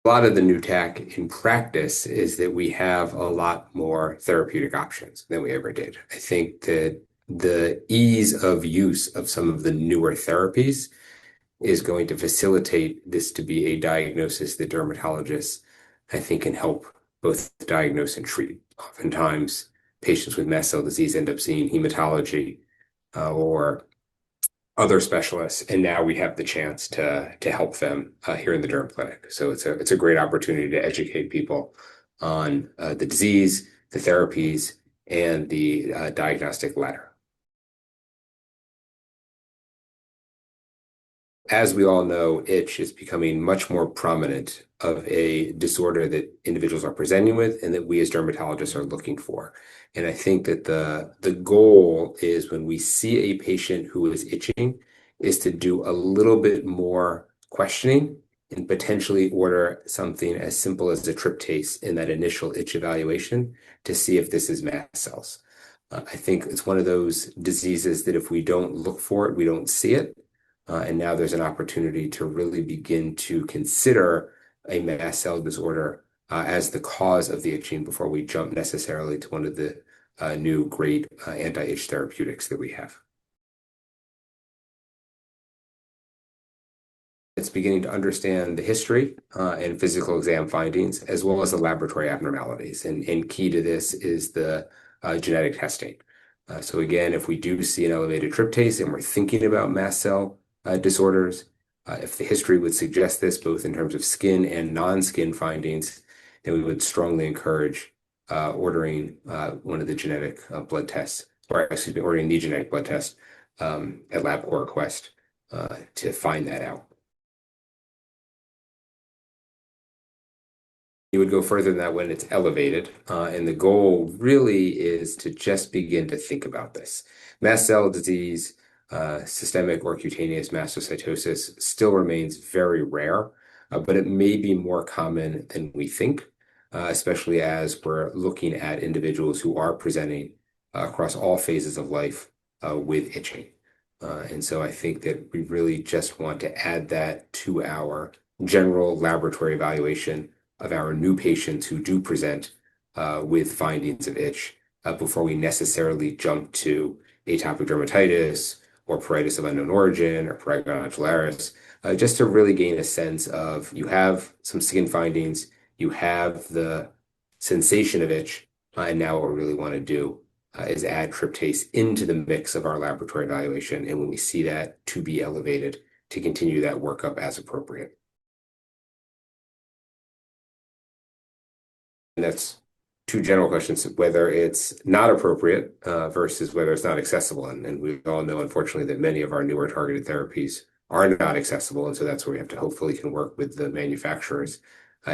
A lot of the new tech in practice is that we have a lot more therapeutic options than we ever did. I think that the ease of use of some of the newer therapies is going to facilitate this to be a diagnosis that dermatologists, I think, can help both diagnose and treat. Oftentimes, patients with mast cell disease end up seeing hematology or other specialists, and now we have the chance to help them here in the derm clinic. So it's a great opportunity to educate people on the disease, the therapies, and the diagnostic ladder. As we all know, itch is becoming much more prominent of a disorder that individuals are presenting with and that we as dermatologists are looking for. And I think that the goal is when we see a patient who is itching, is to do a little bit more questioning and potentially order something as simple as a tryptase in that initial itch evaluation to see if this is mast cells. I think it's one of those diseases that if we don't look for it, we don't see it. And now there's an opportunity to really begin to consider a mast cell disorder as the cause of the itching before we jump necessarily to one of the new great anti-itch therapeutics that we have. It's beginning to understand the history and physical exam findings, as well as the laboratory abnormalities. And key to this is the genetic testing. So again, if we do see an elevated tryptase and we're thinking about mast cell disorders, if the history would suggest this, both in terms of skin and non-skin findings, then we would strongly encourage ordering one of the genetic blood tests, or excuse me, ordering the genetic blood test at LabCorp request to find that out. You would go further than that when it's elevated, and the goal really is to just begin to think about this. Mast cell disease, systemic or cutaneous mastocytosis still remains very rare, but it may be more common than we think, especially as we're looking at individuals who are presenting across all phases of life with itching. And so I think that we really just want to add that to our general laboratory evaluation of our new patients who do present with findings of itch before we necessarily jump to atopic dermatitis or pruritus of unknown origin or prurigo nodularis, just to really gain a sense of you have some skin findings, you have the sensation of itch, and now what we really want to do is add tryptase into the mix of our laboratory evaluation, and when we see that to be elevated, to continue that workup as appropriate. And that's two general questions, whether it's not appropriate versus whether it's not accessible. And we all know, unfortunately, that many of our newer targeted therapies are not accessible. And so that's where we have to hopefully can work with the manufacturers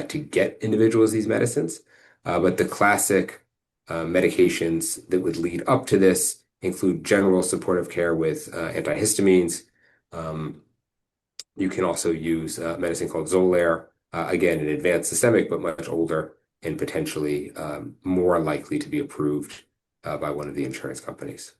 to get individuals these medicines. But the classic medications that would lead up to this include general supportive care with antihistamines. You can also use a medicine called Xolair, again, an advanced systemic, but much older, and potentially more likely to be approved by one of the insurance companies.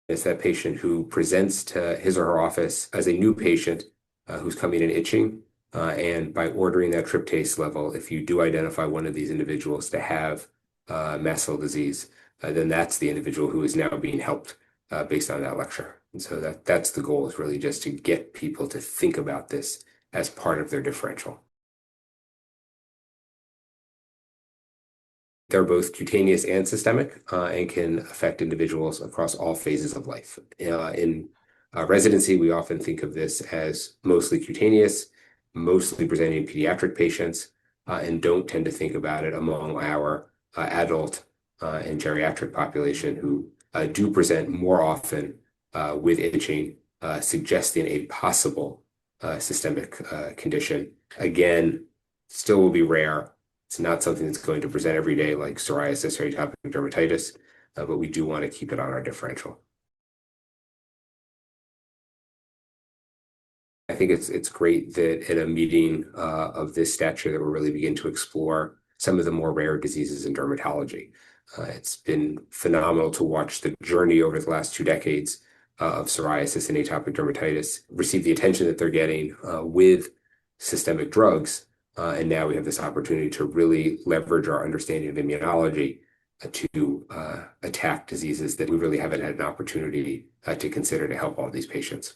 It's that patient who presents to his or her office as a new patient who's coming in itching, and by ordering that tryptase level, if you do identify one of these individuals to have mast cell disease, then that's the individual who is now being helped based on that lecture. And so that's the goal, is really just to get people to think about this as part of their differential. They're both cutaneous and systemic and can affect individuals across all phases of life. In residency, we often think of this as mostly cutaneous, mostly presenting pediatric patients, and don't tend to think about it among our adult and geriatric population who do present more often with itching, suggesting a possible systemic condition. Again, still will be rare. It's not something that's going to present every day like psoriasis or atopic dermatitis, but we do want to keep it on our differential. I think it's great that at a meeting of this stature that we're really beginning to explore some of the more rare diseases in dermatology. It's been phenomenal to watch the journey over the last 2 decades of psoriasis and atopic dermatitis receive the attention that they're getting with systemic drugs. And now we have this opportunity to really leverage our understanding of immunology to attack diseases that we really haven't had an opportunity to consider to help all these patients.